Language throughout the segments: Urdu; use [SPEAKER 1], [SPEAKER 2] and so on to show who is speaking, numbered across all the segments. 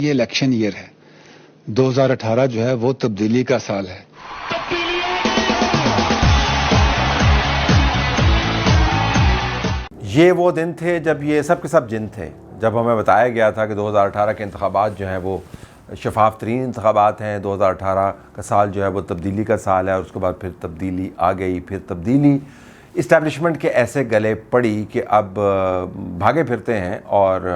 [SPEAKER 1] یہ الیکشن ایئر ہے. 2018 جو ہے وہ تبدیلی کا سال ہے.
[SPEAKER 2] یہ وہ دن تھے جب یہ سب کے سب جن تھے، جب ہمیں بتایا گیا تھا کہ 2018 کے انتخابات جو ہیں وہ شفاف ترین انتخابات ہیں. 2018 کا سال جو ہے وہ تبدیلی کا سال ہے، اور اس کے بعد پھر تبدیلی آ گئی. پھر تبدیلی اسٹیبلشمنٹ کے ایسے گلے پڑی کہ اب بھاگے پھرتے ہیں اور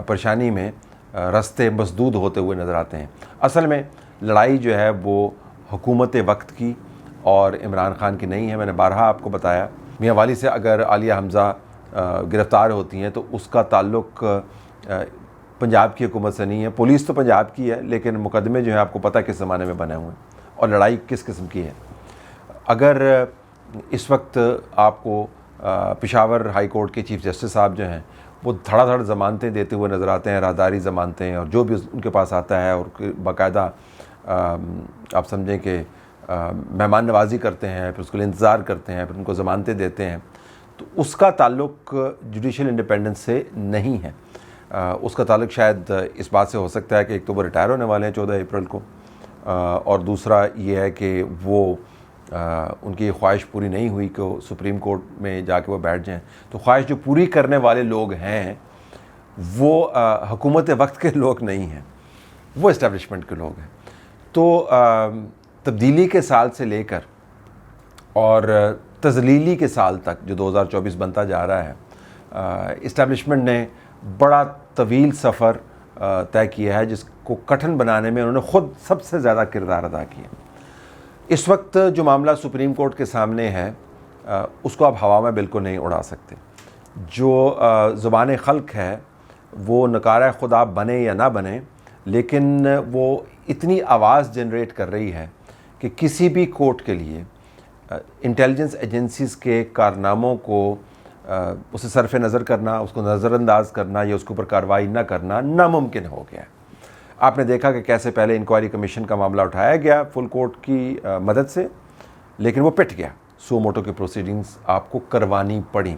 [SPEAKER 2] پریشانی میں رستے مسدود ہوتے ہوئے نظر آتے ہیں. اصل میں لڑائی جو ہے وہ حکومت وقت کی اور عمران خان کی نہیں ہے. میں نے بارہا آپ کو بتایا، میاں والی سے اگر عالیہ حمزہ گرفتار ہوتی ہیں تو اس کا تعلق پنجاب کی حکومت سے نہیں ہے. پولیس تو پنجاب کی ہے، لیکن مقدمے جو ہیں آپ کو پتہ کس زمانے میں بنے ہوئے ہیں اور لڑائی کس قسم کی ہے. اگر اس وقت آپ کو پشاور ہائی کورٹ کے چیف جسٹس صاحب جو ہیں وہ دھڑا دھڑ ضمانتیں دیتے ہوئے نظر آتے ہیں، راہداری ضمانتیں، اور جو بھی ان کے پاس آتا ہے، اور باقاعدہ آپ سمجھیں کہ مہمان نوازی کرتے ہیں، پھر اس کے لیے انتظار کرتے ہیں، پھر ان کو ضمانتیں دیتے ہیں، تو اس کا تعلق جوڈیشل انڈیپینڈنس سے نہیں ہے. اس کا تعلق شاید اس بات سے ہو سکتا ہے کہ ایک تو وہ ریٹائر ہونے والے ہیں 14 اپریل کو، اور دوسرا یہ ہے کہ وہ ان کی خواہش پوری نہیں ہوئی کہ وہ سپریم کورٹ میں جا کے وہ بیٹھ جائیں. تو خواہش جو پوری کرنے والے لوگ ہیں وہ حکومت وقت کے لوگ نہیں ہیں، وہ اسٹیبلشمنٹ کے لوگ ہیں. تو تبدیلی کے سال سے لے کر اور تذلیلی کے سال تک جو 2024 بنتا جا رہا ہے، اسٹیبلشمنٹ نے بڑا طویل سفر طے کیا ہے، جس کو کٹھن بنانے میں انہوں نے خود سب سے زیادہ کردار ادا کیا. اس وقت جو معاملہ سپریم کورٹ کے سامنے ہے اس کو آپ ہوا میں بالکل نہیں اڑا سکتے. جو زبان خلق ہے وہ نکارہ خدا بنے یا نہ بنے، لیکن وہ اتنی آواز جنریٹ کر رہی ہے کہ کسی بھی کورٹ کے لیے انٹیلیجنس ایجنسیز کے کارناموں کو اسے صرف نظر کرنا، اس کو نظر انداز کرنا یا اس کے اوپر کارروائی نہ کرنا ناممکن ہو گیا ہے. آپ نے دیکھا کہ کیسے پہلے انکوائری کمیشن کا معاملہ اٹھایا گیا فل کورٹ کی مدد سے، لیکن وہ پٹ گیا. سو موٹو کی پروسیڈنگز آپ کو کروانی پڑیں،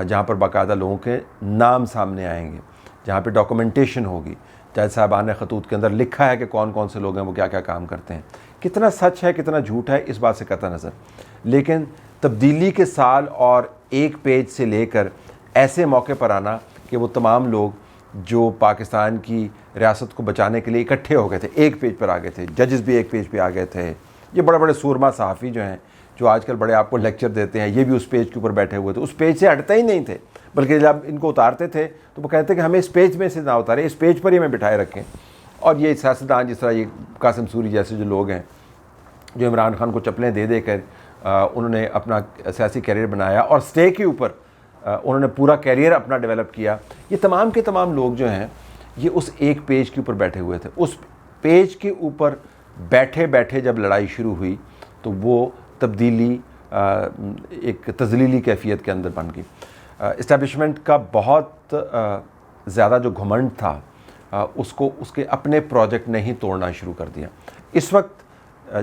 [SPEAKER 2] جہاں پر باقاعدہ لوگوں کے نام سامنے آئیں گے، جہاں پہ ڈاکومنٹیشن ہوگی، جج صاحبان خطوط کے اندر لکھا ہے کہ کون کون سے لوگ ہیں، وہ کیا کیا کام کرتے ہیں. کتنا سچ ہے کتنا جھوٹ ہے اس بات سے قطع نظر، لیکن تبدیلی کے سال اور ایک پیج سے لے کر ایسے موقع پر آنا کہ وہ تمام لوگ جو پاکستان کی ریاست کو بچانے کے لیے اکٹھے ہو گئے تھے، ایک پیج پر آ گئے تھے. ججز بھی ایک پیج پہ آ گئے تھے. یہ بڑے بڑے سورما صحافی جو ہیں، جو آج کل بڑے آپ کو لیکچر دیتے ہیں، یہ بھی اس پیج کے اوپر بیٹھے ہوئے تھے. اس پیج سے ہٹتے ہی نہیں تھے، بلکہ جب ان کو اتارتے تھے تو وہ کہتے کہ ہمیں اس پیج میں سے نہ اتارے، اس پیج پر ہی ہمیں بٹھائے رکھیں. اور یہ سیاستدان جس طرح یہ قاسم سوری جیسے جو لوگ ہیں، جو عمران خان کو چپلیں دے دے کر انہوں نے اپنا سیاسی کیریئر بنایا اور سٹے کے اوپر انہوں نے پورا کیریئر اپنا ڈیولپ کیا، یہ تمام کے تمام لوگ جو ہیں یہ اس ایک پیج کے اوپر بیٹھے ہوئے تھے. اس پیج کے اوپر بیٹھے بیٹھے جب لڑائی شروع ہوئی تو وہ تبدیلی ایک تذلیلی کیفیت کے اندر بن گئی. اسٹیبلشمنٹ کا بہت زیادہ جو گھمنڈ تھا اس کو اس کے اپنے پروجیکٹ نے ہی توڑنا شروع کر دیا. اس وقت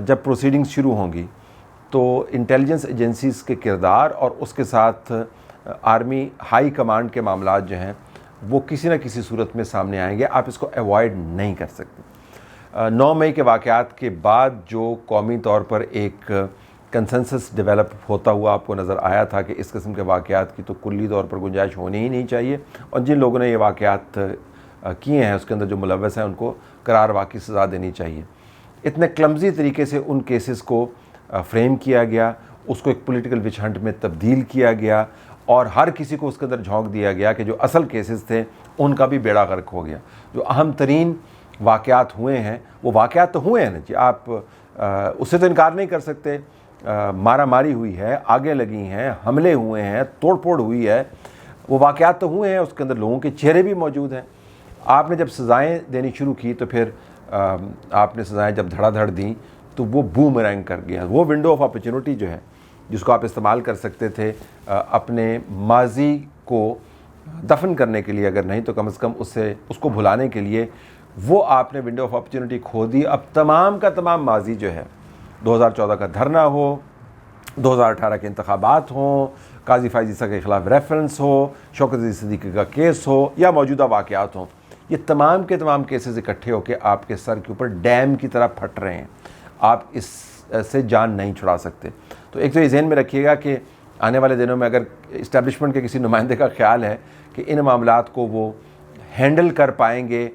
[SPEAKER 2] جب پروسیڈنگز شروع ہوں گی تو انٹیلیجنس ایجنسیز کے کردار اور اس کے ساتھ آرمی ہائی کمانڈ کے معاملات جو ہیں وہ کسی نہ کسی صورت میں سامنے آئیں گے. آپ اس کو ایوائڈ نہیں کر سکتے. 9 مئی کے واقعات کے بعد جو قومی طور پر ایک کنسنسس ڈیولپ ہوتا ہوا آپ کو نظر آیا تھا کہ اس قسم کے واقعات کی تو کلی طور پر گنجائش ہونی ہی نہیں چاہیے، اور جن لوگوں نے یہ واقعات کیے ہیں اس کے اندر جو ملوث ہیں ان کو قرار واقعی سزا دینی چاہیے. اتنے کلمزی طریقے سے ان کیسز کو فریم کیا گیا، اس کو ایک پولیٹیکل وچ ہنٹ میں تبدیل کیا گیا، اور ہر کسی کو اس کے اندر جھونک دیا گیا کہ جو اصل کیسز تھے ان کا بھی بیڑا غرق ہو گیا. جو اہم ترین واقعات ہوئے ہیں وہ واقعات تو ہوئے ہیں نا جی، آپ اس سے تو انکار نہیں کر سکتے. مارا ماری ہوئی ہے، آگے لگی ہیں، حملے ہوئے ہیں، توڑ پھوڑ ہوئی ہے، وہ واقعات تو ہوئے ہیں. اس کے اندر لوگوں کے چہرے بھی موجود ہیں. آپ نے جب سزائیں دینی شروع کی تو پھر آپ نے سزائیں جب دھڑا دھڑ دیں تو وہ بومرینگ کر گیا. وہ ونڈو آف اپرچونٹی جو ہے جس کو آپ استعمال کر سکتے تھے اپنے ماضی کو دفن کرنے کے لیے، اگر نہیں تو کم از کم اس کو بھلانے کے لیے، وہ آپ نے ونڈو آف اپرچونٹی کھو دی. اب تمام کا تمام ماضی جو ہے، 2014 کا دھرنا ہو، 2018 کے انتخابات ہوں، قاضی فائز عیسیٰ کے خلاف ریفرنس ہو، شوکت عزیز صدیقی کا کیس ہو، یا موجودہ واقعات ہوں، یہ تمام کے تمام کیسز اکٹھے ہو کے آپ کے سر کے اوپر ڈیم کی طرح پھٹ رہے ہیں. آپ اس سے جان نہیں چھڑا سکتے. تو ایک تو یہ ذہن میں رکھیے گا کہ آنے والے دنوں میں اگر اسٹیبلشمنٹ کے کسی نمائندے کا خیال ہے کہ ان معاملات کو وہ ہینڈل کر پائیں گے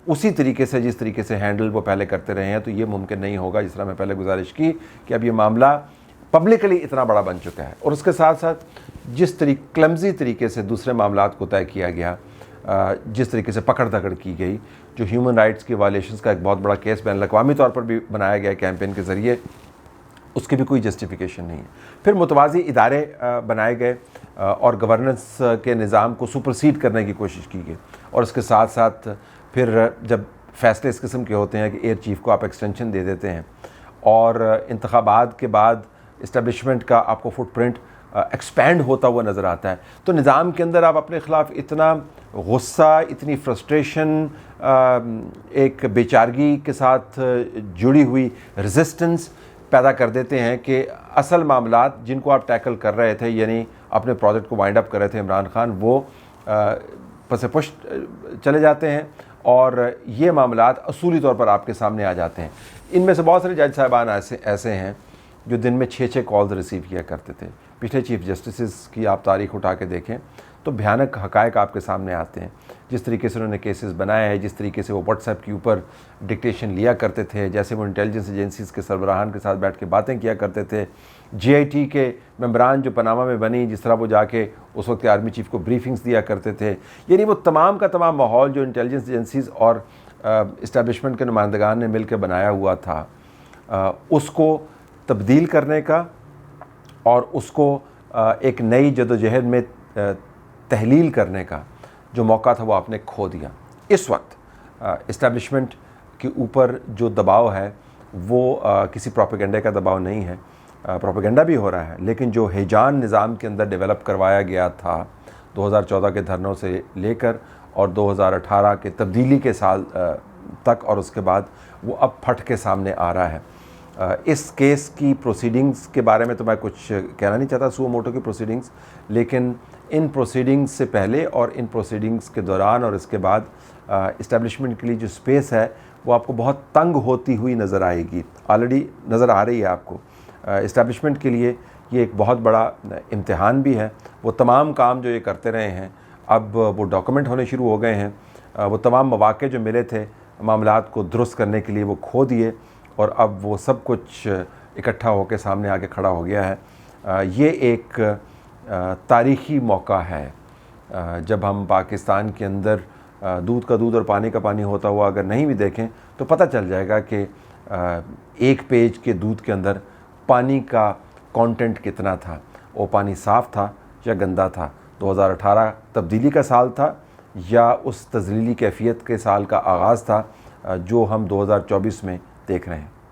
[SPEAKER 2] اسی طریقے سے جس طریقے سے ہینڈل وہ پہلے کرتے رہے ہیں، تو یہ ممکن نہیں ہوگا. جس طرح میں پہلے گزارش کی کہ اب یہ معاملہ پبلکلی اتنا بڑا بن چکا ہے، اور اس کے ساتھ ساتھ جس کلمزی طریقے سے دوسرے معاملات کو طے کیا گیا، جس طریقے سے پکڑ دکڑ کی گئی، جو ہیومن رائٹس کی وائلیشنز کا ایک بہت بڑا کیس بین الاقوامی طور پر بھی بنایا گیا کیمپین کے ذریعے، اس کی بھی کوئی جسٹیفیکیشن نہیں ہے. پھر متوازی ادارے بنائے گئے اور گورننس کے نظام کو سپرسیڈ کرنے کی کوشش کی گئی، اور اس کے ساتھ ساتھ پھر جب فیصلے اس قسم کے ہوتے ہیں کہ ایئر چیف کو آپ ایکسٹینشن دے دیتے ہیں اور انتخابات کے بعد اسٹیبلشمنٹ کا آپ کو فٹ پرنٹ ایکسپینڈ ہوتا ہوا نظر آتا ہے، تو نظام کے اندر آپ اپنے خلاف اتنا غصہ، اتنی فرسٹریشن، ایک بیچارگی کے ساتھ جڑی ہوئی ریزسٹنس پیدا کر دیتے ہیں کہ اصل معاملات جن کو آپ ٹیکل کر رہے تھے، یعنی اپنے پروجیکٹ کو وائنڈ اپ کر رہے تھے عمران خان، وہ پس پشت چلے جاتے ہیں، اور یہ معاملات اصولی طور پر آپ کے سامنے آ جاتے ہیں. ان میں سے بہت سارے جج صاحبان ایسے ہیں جو دن میں 6 کالز ریسیو کیا کرتے تھے. پچھلے چیف جسٹسز کی آپ تاریخ اٹھا کے دیکھیں تو بھیانک حقائق آپ کے سامنے آتے ہیں. جس طریقے سے انہوں نے کیسز بنائے ہیں، جس طریقے سے وہ واٹس ایپ کے اوپر ڈکٹیشن لیا کرتے تھے، جیسے وہ انٹیلیجنس ایجنسیز کے سربراہان کے ساتھ بیٹھ کے باتیں کیا کرتے تھے، GIT کے ممبران جو پاناما میں بنی، جس طرح وہ جا کے اس وقت آرمی چیف کو بریفنگز دیا کرتے تھے، یعنی وہ تمام کا تمام ماحول جو انٹیلیجنس ایجنسیز اور اسٹیبلشمنٹ کے نمائندگان نے مل کے بنایا ہوا تھا، اس کو تبدیل کرنے کا اور اس کو ایک نئی جدوجہد میں تحلیل کرنے کا جو موقع تھا وہ آپ نے کھو دیا. اس وقت اسٹیبلشمنٹ کے اوپر جو دباؤ ہے وہ کسی پروپیگنڈے کا دباؤ نہیں ہے. پروپیگنڈا بھی ہو رہا ہے، لیکن جو ہیجان نظام کے اندر ڈیولپ کروایا گیا تھا 2014 کے دھرنوں سے لے کر اور 2018 کے تبدیلی کے سال تک اور اس کے بعد، وہ اب پھٹ کے سامنے آ رہا ہے. اس کیس کی پروسیڈنگز کے بارے میں تو میں کچھ کہنا نہیں چاہتا، سو موٹو کی پروسیڈنگز، لیکن ان پروسیڈنگز سے پہلے اور ان پروسیڈنگز کے دوران اور اس کے بعد اسٹیبلشمنٹ کے لیے جو سپیس ہے وہ آپ کو بہت تنگ ہوتی ہوئی نظر آئے گی. آلریڈی نظر آ رہی ہے آپ کو. اسٹیبلشمنٹ کے لیے یہ ایک بہت بڑا امتحان بھی ہے. وہ تمام کام جو یہ کرتے رہے ہیں اب وہ ڈاکومنٹ ہونے شروع ہو گئے ہیں. وہ تمام مواقع جو ملے تھے معاملات کو درست کرنے کے لیے وہ کھو دیے، اور اب وہ سب کچھ اکٹھا ہو کے سامنے آ کے کھڑا ہو گیا ہے. یہ ایک تاریخی موقع ہے. جب ہم پاکستان کے اندر دودھ کا دودھ اور پانی کا پانی ہوتا ہوا اگر نہیں بھی دیکھیں تو پتہ چل جائے گا کہ ایک پیج کے دودھ کے اندر پانی کا کانٹینٹ کتنا تھا. وہ پانی صاف تھا یا گندا تھا؟ 2018 تبدیلی کا سال تھا یا اس تزلیلی کیفیت کے سال کا آغاز تھا جو ہم 2024 میں دیکھ رہے ہیں؟